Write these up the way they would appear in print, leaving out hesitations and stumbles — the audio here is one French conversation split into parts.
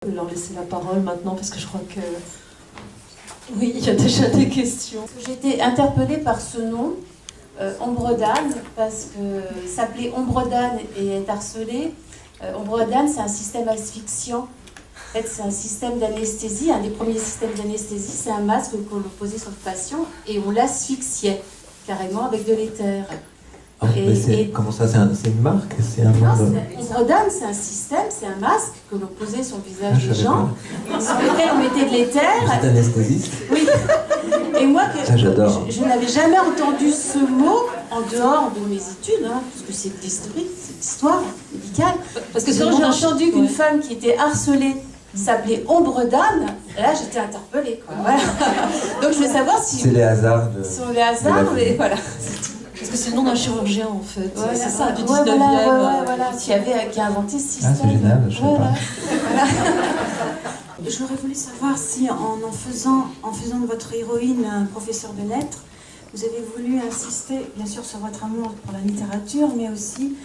peux leur laisser la parole maintenant parce que je crois que... Oui, il y a déjà des questions. J'ai été interpellée par ce nom, Ombre d'âne, parce que s'appeler Ombre d'âne et être harcelé, Ombre d'âne, c'est un système asphyxiant. En fait, c'est un système d'anesthésie, un des premiers systèmes d'anesthésie, c'est un masque qu'on posait sur le patient et on l'asphyxiait carrément avec de l'éther. Comment ça, c'est une marque? Ombre d'âne, c'est un système, c'est un masque que l'on posait sur le visage des gens, sur lequel on mettait de l'éther. C'est anesthésiste? Oui. Et moi, j'adore. Je n'avais jamais entendu ce mot en dehors de mes études, puisque c'est de l'histoire médicale. Parce que quand j'ai entendu qu'une femme qui était harcelée s'appelait Ombre d'âne, là j'étais interpellée. Voilà. Donc je voulais savoir si... C'est les hasards Sur les hasards, mais voilà. Parce que c'est le nom d'un chirurgien en fait. Ouais, c'est ça, du 19e. Voilà. Qui a inventé ce système. Ah, c'est génial, je sais pas. Voilà. J'aurais voulu savoir si en faisant de votre héroïne un professeur de lettres, vous avez voulu insister, bien sûr, sur votre amour pour la littérature, mais aussi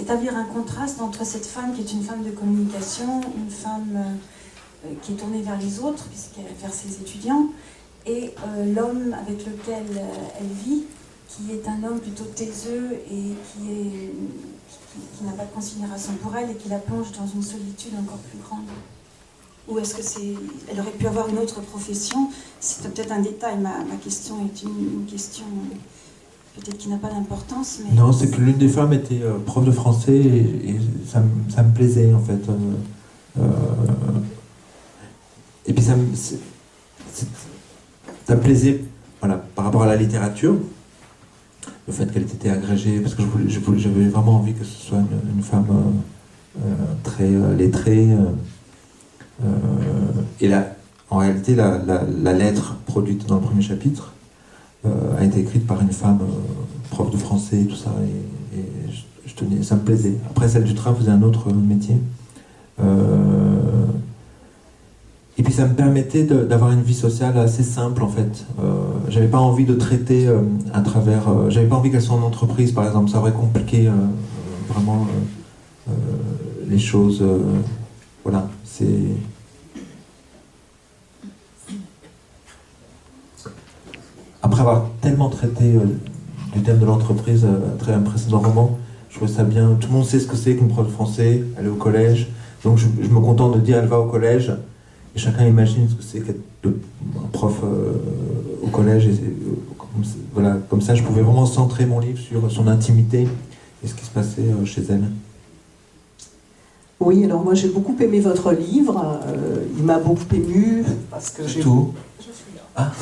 établir un contraste entre cette femme qui est une femme de communication, une femme qui est tournée vers les autres, vers ses étudiants, et l'homme avec lequel elle vit, qui est un homme plutôt taiseux et qui n'a pas de considération pour elle et qui la plonge dans une solitude encore plus grande. Ou est-ce que elle aurait pu avoir une autre profession? C'est peut-être un détail, ma question est une question peut-être qui n'a pas d'importance. Mais... Non, c'est que l'une des femmes était prof de français et ça me plaisait en fait. Et puis ça me plaisait voilà, par rapport à la littérature, le fait qu'elle était agrégée, parce que j'avais vraiment envie que ce soit une femme très lettrée. Et là, en réalité, la lettre produite dans le premier chapitre a été écrite par une femme prof de français et tout ça, et je tenais, ça me plaisait. Après, celle du train faisait un autre métier. Et puis ça me permettait d'avoir une vie sociale assez simple en fait. J'avais pas envie de traiter à travers... j'avais pas envie qu'elle soit en entreprise par exemple, ça aurait compliqué vraiment les choses. Voilà, c'est... Après avoir tellement traité du thème de l'entreprise à travers un précédent roman, je trouvais ça bien. Tout le monde sait ce que c'est qu'une prof de français, elle est au collège, donc je me contente de dire elle va au collège. Et chacun imagine ce que c'est qu'être un prof au collège. Voilà, comme ça, je pouvais vraiment centrer mon livre sur son intimité et ce qui se passait chez elle. Oui, alors moi j'ai beaucoup aimé votre livre. Il m'a beaucoup ému parce que j'ai... Tout. Je suis là. Ah.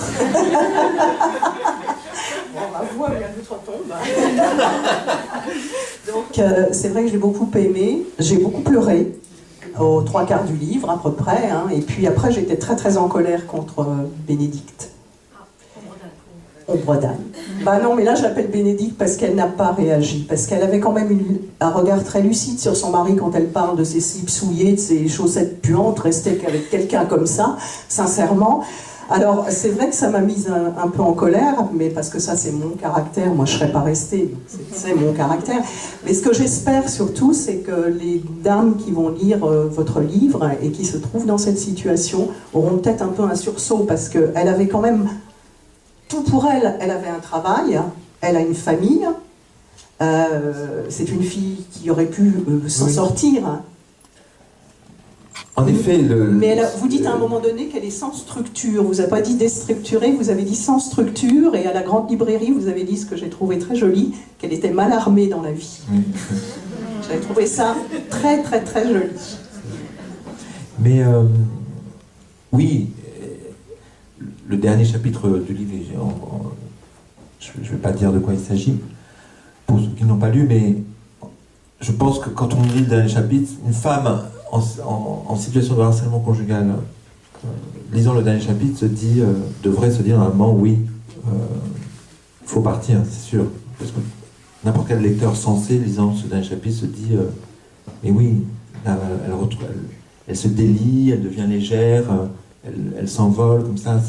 Bon, ma voix vient d'outre-tombe. Donc c'est vrai que j'ai beaucoup aimé. J'ai beaucoup pleuré. Aux 3/4 du livre à peu près, et puis après j'étais très très en colère contre Bénédicte. Ombre d'âne. Bah non, mais là je l'appelle Bénédicte parce qu'elle n'a pas réagi, parce qu'elle avait quand même un regard très lucide sur son mari quand elle parle de ses slips souillés, de ses chaussettes puantes, rester qu'avec quelqu'un comme ça, sincèrement. Alors c'est vrai que ça m'a mise un peu en colère, mais parce que ça c'est mon caractère, moi je ne serais pas restée, c'est mon caractère. Mais ce que j'espère surtout, c'est que les dames qui vont lire votre livre et qui se trouvent dans cette situation auront peut-être un peu un sursaut, parce qu'elle avait quand même tout pour elle. Elle avait un travail, elle a une famille, c'est une fille qui aurait pu s'en sortir. En effet, mais vous dites à un moment donné qu'elle est sans structure. Vous n'avez pas dit déstructurée, vous avez dit sans structure. Et à la grande librairie, vous avez dit ce que j'ai trouvé très joli, qu'elle était mal armée dans la vie. J'avais trouvé ça très très très joli. Mais oui, le dernier chapitre du livre, je ne vais pas dire de quoi il s'agit, pour ceux qui n'ont pas lu, mais je pense que quand on lit le dernier chapitre, une femme en situation de harcèlement conjugal, lisant le dernier chapitre, devrait se dire normalement oui, il faut partir, c'est sûr. Parce que n'importe quel lecteur sensé lisant ce dernier chapitre se dit mais oui, là, elle se délie, elle devient légère, elle s'envole comme ça.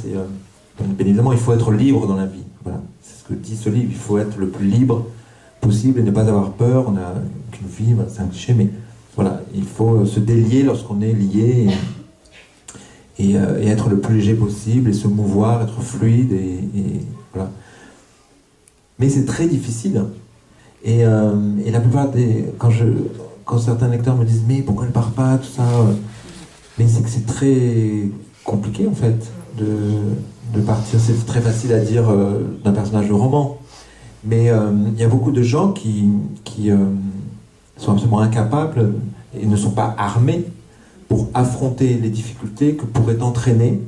Bien évidemment, il faut être libre dans la vie. Voilà, c'est ce que dit ce livre. Il faut être le plus libre possible et ne pas avoir peur. On n'a qu'une vie, voilà, c'est un cliché, mais voilà, il faut se délier lorsqu'on est lié et être le plus léger possible et se mouvoir, être fluide et voilà. Mais c'est très difficile. Et la plupart des... Quand certains lecteurs me disent « mais pourquoi elle part pas ?» tout ça, mais c'est que c'est très compliqué en fait de partir. C'est très facile à dire d'un personnage de roman. Mais il y a beaucoup de gens qui sont absolument incapables et ne sont pas armés pour affronter les difficultés que pourrait entraîner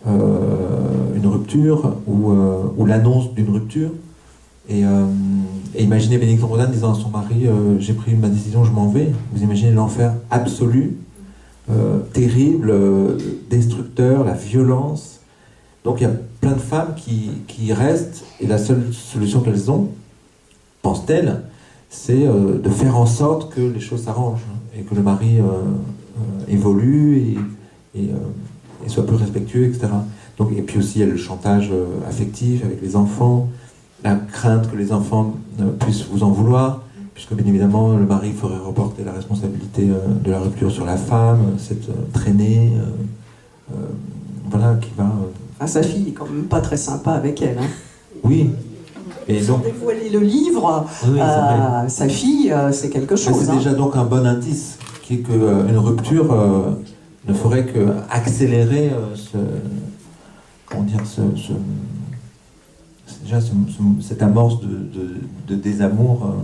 une rupture ou l'annonce d'une rupture. Et imaginez Bénédicte Ambrodane disant à son mari j'ai pris ma décision, je m'en vais. Vous imaginez l'enfer absolu, terrible, destructeur, la violence. Donc il y a plein de femmes qui restent, et la seule solution qu'elles ont, pensent-elles, c'est de faire en sorte que les choses s'arrangent et que le mari évolue et soit plus respectueux, etc. Donc, et puis aussi il y a le chantage affectif avec les enfants, la crainte que les enfants puissent vous en vouloir, puisque bien évidemment le mari ferait reporter la responsabilité de la rupture sur la femme, cette traînée, voilà, qui va... Sa fille est quand même pas très sympa avec elle. Hein. Oui. Et Sans donc, dévoiler le livre, oui, sa fille, c'est quelque chose. c'est déjà donc un bon indice, qui est qu'une rupture ne ferait qu'accélérer cette amorce de désamour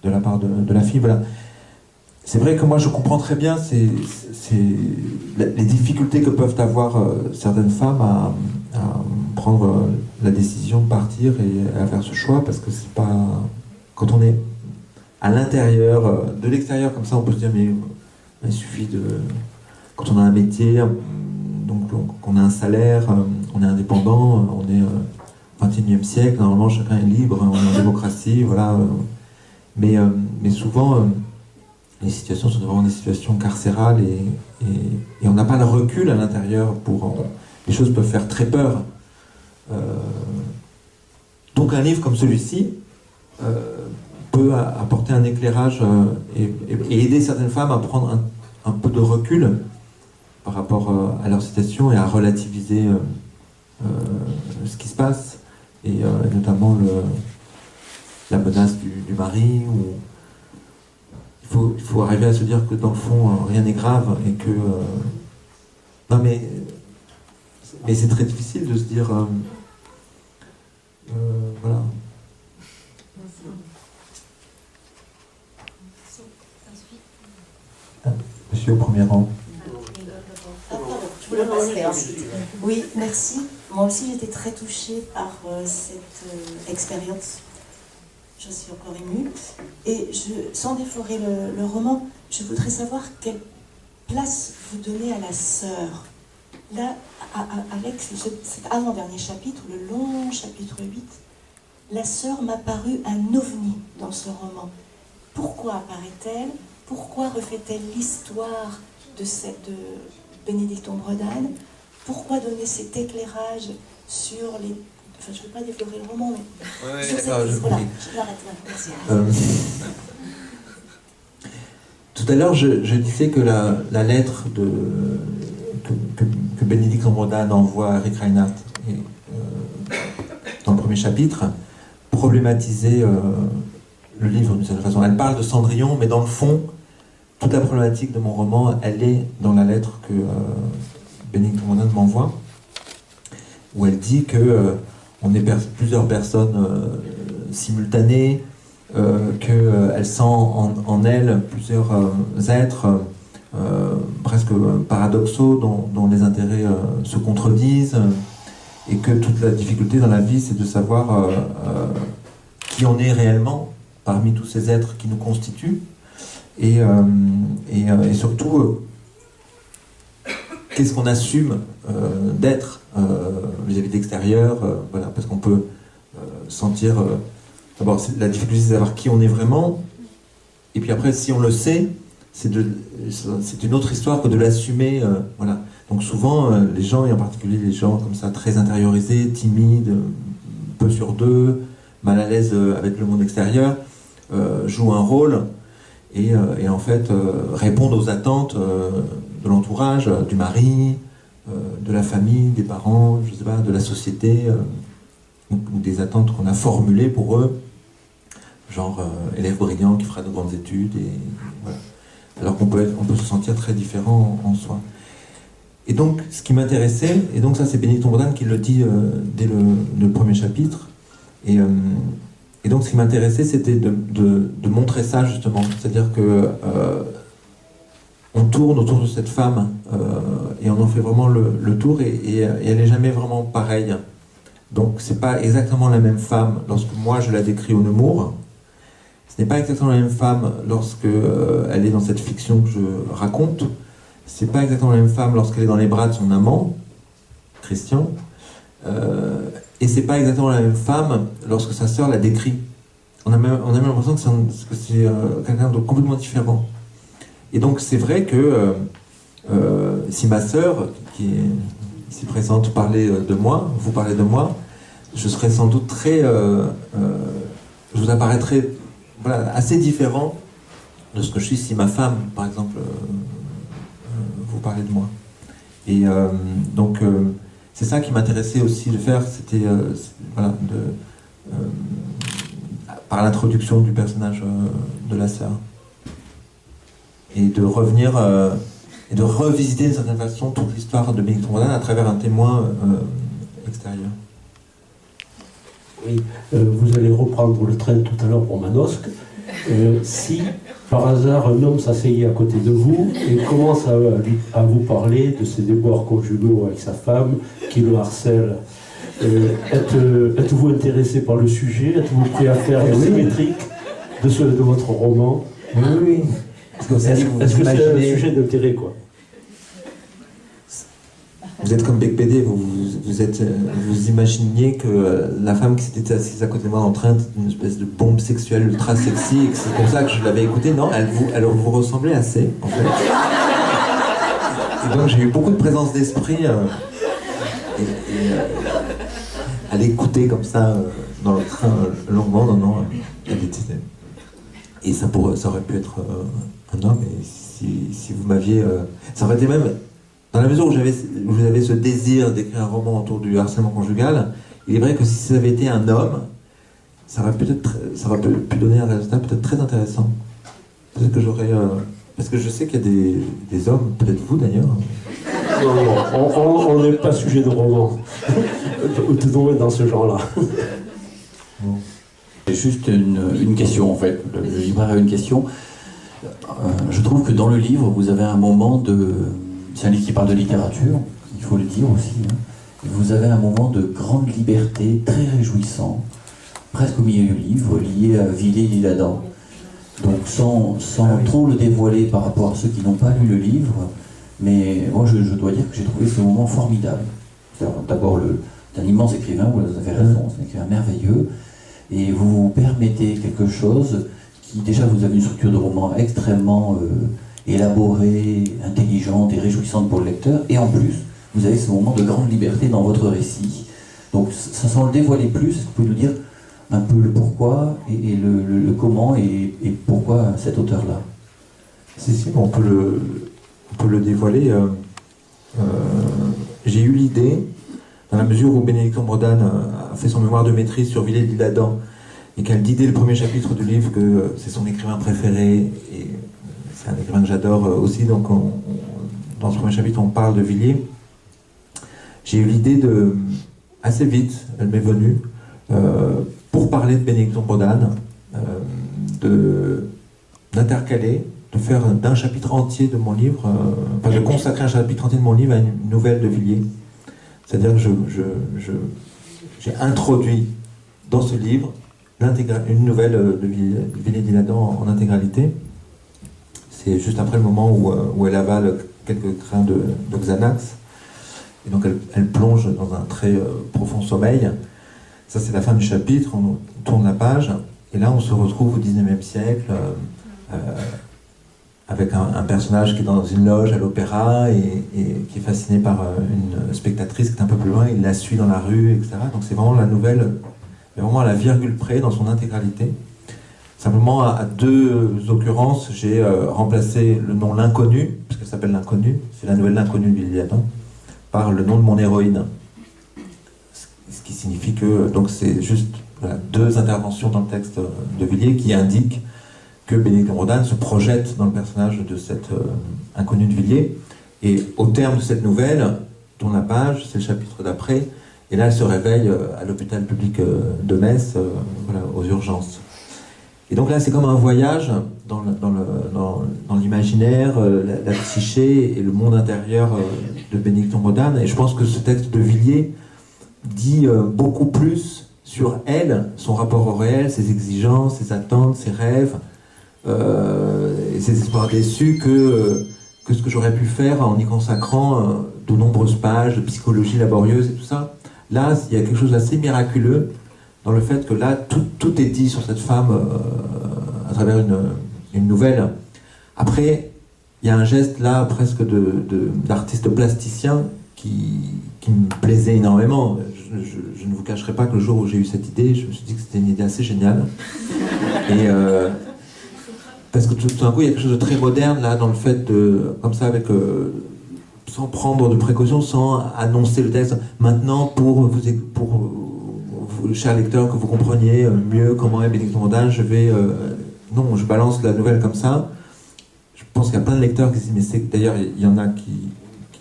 de la part de la fille. Voilà. C'est vrai que moi je comprends très bien les difficultés que peuvent avoir certaines femmes à prendre la décision de partir et à faire ce choix, parce que c'est pas... Quand on est à l'intérieur, de l'extérieur comme ça, on peut se dire mais il suffit de... Quand on a un métier, donc qu'on a un salaire, on est indépendant, on est au XXIe siècle, normalement chacun est libre, on est en démocratie, voilà. Mais souvent... les situations sont vraiment des situations carcérales et on n'a pas le recul à l'intérieur pour... les choses peuvent faire très peur. Donc un livre comme celui-ci peut apporter un éclairage et aider certaines femmes à prendre un peu de recul par rapport à leur situation et à relativiser ce qui se passe, et notamment la menace du mari, ou... Il faut arriver à se dire que dans le fond, rien n'est grave et que... Non mais c'est très difficile de se dire... voilà. Monsieur au premier rang. Ah, pardon, je voulais passer ensuite. Oui, merci. Moi aussi, j'étais très touchée par cette expérience. Je suis encore émue. Et sans déflorer le roman, je voudrais savoir quelle place vous donnez à la sœur. Là, Alex, cet avant-dernier chapitre, le long chapitre 8, la sœur m'a paru un ovni dans ce roman. Pourquoi apparaît-elle? Pourquoi refait-elle l'histoire de Bénédicte Ambrodane? Pourquoi donner cet éclairage sur les... Enfin, je ne veux pas développer le roman, mais... sur cette... Voilà, je m'arrête là. Merci. Tout à l'heure, je disais que la lettre que Bénédicte Ambrodane envoie à Eric Reinhardt dans le premier chapitre problématisait le livre d'une certaine façon. Elle parle de Cendrillon, mais dans le fond, toute la problématique de mon roman, elle est dans la lettre que Bénédicte Ambrodane m'envoie, où elle dit que on est plusieurs personnes simultanées, qu'elle sent en elle plusieurs êtres presque paradoxaux dont les intérêts se contredisent, et que toute la difficulté dans la vie, c'est de savoir qui on est réellement parmi tous ces êtres qui nous constituent, et surtout qu'est-ce qu'on assume d'être vis-à-vis de l'extérieur, voilà, parce qu'on peut sentir... D'abord, la difficulté, c'est de savoir qui on est vraiment, et puis après, si on le sait, c'est une autre histoire que de l'assumer, voilà. Donc souvent, les gens, et en particulier les gens comme ça, très intériorisés, timides, peu sûrs d'eux, mal à l'aise avec le monde extérieur, jouent un rôle, et en fait répondre aux attentes de l'entourage, du mari, de la famille, des parents, je sais pas, de la société, ou des attentes qu'on a formulées pour eux, genre élève brillant qui fera de grandes études, et voilà. Alors on peut se sentir très différent en soi. Et donc, ce qui m'intéressait, et donc ça c'est Bénédicte Ombredane qui le dit dès le premier chapitre, et donc ce qui m'intéressait c'était de montrer ça justement, c'est-à-dire que on tourne autour de cette femme et on en fait vraiment le tour, et elle n'est jamais vraiment pareille. Donc c'est pas exactement la même femme lorsque moi je la décris au Nemours, ce n'est pas exactement la même femme lorsque elle est dans cette fiction que je raconte. C'est pas exactement la même femme lorsqu'elle est dans les bras de son amant, Christian, et c'est pas exactement la même femme lorsque sa sœur la décrit. On a même l'impression que c'est quelqu'un de complètement différent. Et donc c'est vrai que si ma sœur, qui est ici présente, vous parlez de moi, je serais sans doute très... je vous apparaîtrais voilà, assez différent de ce que je suis si ma femme, par exemple... vous parlez de moi. Et donc, c'est ça qui m'intéressait aussi de faire, c'était voilà, par l'introduction du personnage de la sœur. Et de revenir, et de revisiter d'une certaine façon toute l'histoire de Bénédicte Ombredane à travers un témoin extérieur. Oui, vous allez reprendre le train tout à l'heure pour Manosque. Si par hasard un homme s'asseyait à côté de vous et commence à vous parler de ses déboires conjugaux avec sa femme qui le harcèle, êtes-vous intéressé par le sujet? Êtes-vous prêt à faire une symétrique de votre roman? Oui. Est-ce que c'est un sujet d'intérêt, quoi? Vous êtes comme Bec BD, vous imaginiez que la femme qui s'était assise à côté de moi dans le train était une espèce de bombe sexuelle ultra sexy, et que c'est comme ça que je l'avais écoutée. Non, elle vous ressemblait assez, en fait. Et donc j'ai eu beaucoup de présence d'esprit à l'écouter comme ça dans le train longuement. Non, elle était... Et ça aurait pu être un homme, et si vous m'aviez... ça aurait été même... Dans la mesure où vous avez ce désir d'écrire un roman autour du harcèlement conjugal, il est vrai que si ça avait été un homme, ça aurait pu donner un résultat peut-être très intéressant. Peut-être que j'aurais... parce que je sais qu'il y a des hommes, peut-être vous d'ailleurs. Non, on n'est pas sujet de roman. Tout dans ce genre-là. Bon. C'est juste une question en fait. Le libraire a une question. Je trouve que dans le livre, vous avez un moment de... C'est un livre qui parle de littérature, il faut le dire aussi. Hein. Vous avez un moment de grande liberté, très réjouissant, presque au milieu du livre, lié à Villiers-l'Isle-Adam. Donc sans trop le dévoiler par rapport à ceux qui n'ont pas lu le livre, mais moi je dois dire que j'ai trouvé ce moment formidable. D'abord, c'est un immense écrivain, vous avez raison, c'est un écrivain merveilleux, et vous vous permettez quelque chose qui, déjà, vous avez une structure de roman extrêmement élaborée, intelligente et réjouissante pour le lecteur, et en plus, vous avez ce moment de grande liberté dans votre récit. Donc, sans le dévoiler plus, est-ce que vous pouvez nous dire un peu le pourquoi et le comment et pourquoi cet auteur-là? Si, on peut le dévoiler. J'ai eu l'idée, dans la mesure où Bénédicte Ombredane a fait son mémoire de maîtrise sur Villiers-l'Isle-Adam, et qu'elle dit dès le premier chapitre du livre que c'est son écrivain préféré, et c'est un écrivain que j'adore aussi, donc dans ce premier chapitre on parle de Villiers. J'ai eu l'idée assez vite, elle m'est venue, pour parler de Bénédicte Ombredane, d'intercaler, de faire d'un chapitre entier de mon livre, de consacrer un chapitre entier de mon livre à une nouvelle de Villiers. C'est-à-dire que j'ai introduit dans ce livre une nouvelle de Villiers-l'Isle-Adam en intégralité. C'est juste après le moment où elle avale quelques grains de Xanax. Et donc elle plonge dans un très profond sommeil. Ça, c'est la fin du chapitre, on tourne la page. Et là, on se retrouve au 19e siècle, avec un personnage qui est dans une loge à l'opéra et qui est fasciné par une spectatrice qui est un peu plus loin, il la suit dans la rue, etc. Donc c'est vraiment la nouvelle, vraiment à la virgule près dans son intégralité. Simplement, à deux occurrences, j'ai remplacé le nom L'Inconnu, puisqu'elle s'appelle L'Inconnu, c'est la nouvelle L'Inconnu de Villiers Adam, par le nom de mon héroïne. Ce qui signifie que donc c'est juste voilà, deux interventions dans le texte de Villiers qui indiquent que Bénédicte Ambrodan se projette dans le personnage de cette inconnue de Villiers. Et au terme de cette nouvelle, tourne la page, c'est le chapitre d'après, et là elle se réveille à l'hôpital public de Metz, voilà, aux urgences. Et donc là c'est comme un voyage dans l'imaginaire, la psyché et le monde intérieur de Bénédicte Ambrodan. Et je pense que ce texte de Villiers dit beaucoup plus sur elle, son rapport au réel, ses exigences, ses attentes, ses rêves, et ses espoirs déçus que ce que j'aurais pu faire en y consacrant de nombreuses pages de psychologie laborieuse et tout ça. Là, il y a quelque chose d'assez miraculeux dans le fait que là, tout est dit sur cette femme à travers une nouvelle. Après, il y a un geste là presque d'artiste plasticien qui me plaisait énormément. Je ne vous cacherai pas que le jour où j'ai eu cette idée, je me suis dit que c'était une idée assez géniale. Et parce que tout d'un coup, il y a quelque chose de très moderne là dans le fait de, comme ça, avec sans prendre de précautions, sans annoncer le texte. Maintenant, pour vous, chers lecteurs, que vous compreniez mieux comment est Bénédicte Ambrodan, je balance la nouvelle comme ça. Je pense qu'il y a plein de lecteurs qui se disent, mais c'est d'ailleurs, il y en a qui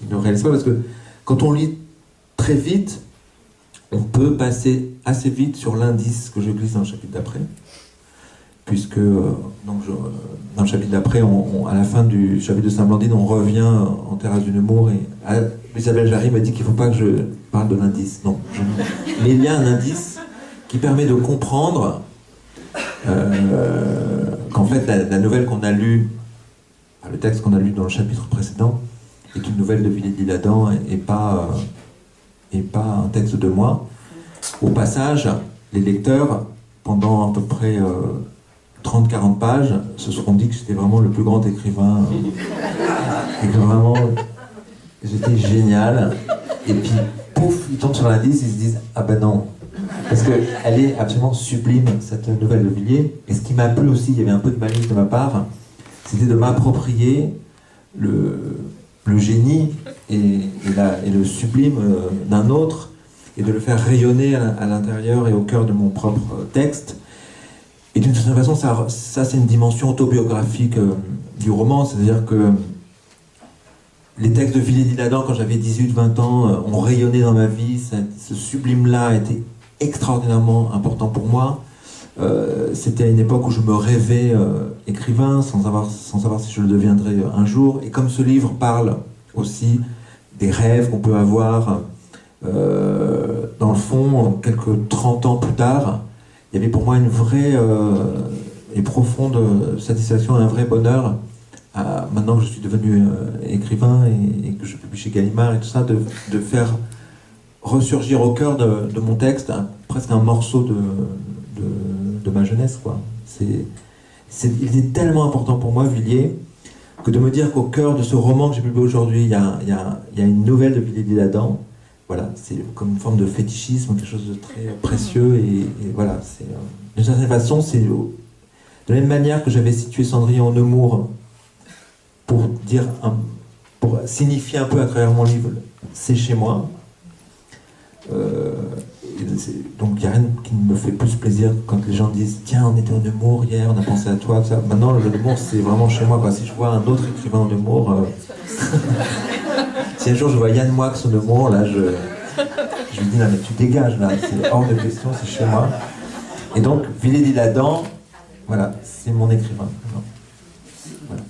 ne réalisent pas, parce que quand on lit très vite, on peut passer assez vite sur l'indice que je glisse dans le chapitre d'après. Puisque dans le chapitre d'après, à la fin du chapitre de Saint-Blandine, on revient en Terrasse du Nemours et Isabelle Jarry m'a dit qu'il ne faut pas que je parle de l'indice. Non, mais il y a un indice qui permet de comprendre qu'en fait la nouvelle qu'on a lue, le texte qu'on a lu dans le chapitre précédent, est une nouvelle de Villiers Adam et pas un texte de moi. Au passage, les lecteurs, pendant à peu près 30-40 pages, se seront dit que j'étais vraiment le plus grand écrivain et que vraiment j'étais génial. Et puis pouf, ils tombent sur l'indice, ils se disent ah ben non, parce qu'elle est absolument sublime cette nouvelle de Villiers. Et ce qui m'a plu aussi, il y avait un peu de malice de ma part, c'était de m'approprier le génie et le sublime d'un autre et de le faire rayonner à l'intérieur et au cœur de mon propre texte. Et d'une certaine façon, ça c'est une dimension autobiographique du roman, c'est-à-dire que les textes de Villiers Adam, quand j'avais 18-20 ans, ont rayonné dans ma vie. Ce sublime-là a été extraordinairement important pour moi. C'était à une époque où je me rêvais écrivain, sans savoir si je le deviendrais un jour. Et comme ce livre parle aussi des rêves qu'on peut avoir, dans le fond, quelques 30 ans plus tard, il y avait pour moi une vraie et profonde satisfaction, un vrai bonheur, maintenant que je suis devenu écrivain et que je publie chez Gallimard et tout ça, de faire ressurgir au cœur de mon texte presque un morceau de ma jeunesse, quoi. Il est tellement important pour moi, Villiers, que de me dire qu'au cœur de ce roman que j'ai publié aujourd'hui, il y a une nouvelle de Villiers Adam. Voilà, c'est comme une forme de fétichisme, quelque chose de très précieux, et voilà, d'une certaine façon, c'est de la même manière que j'avais situé Cendrillon en Nemours pour signifier un peu à travers mon livre, c'est chez moi. Donc il n'y a rien qui me fait plus plaisir quand les gens disent tiens, on était au Nemours hier, on a pensé à toi, tout ça. Maintenant le Nemours c'est vraiment chez moi, quoi. Si je vois un autre écrivain au Nemours, si un jour je vois Yann Moix au Nemours, là je lui dis non mais tu dégages là, c'est hors de question, c'est chez moi. Et donc Villiers Adam, voilà, c'est mon écrivain. Voilà.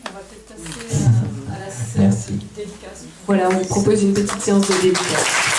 On va peut-être passer à la séance Merci. dédicace. Voilà, on vous propose une petite séance de dédicace.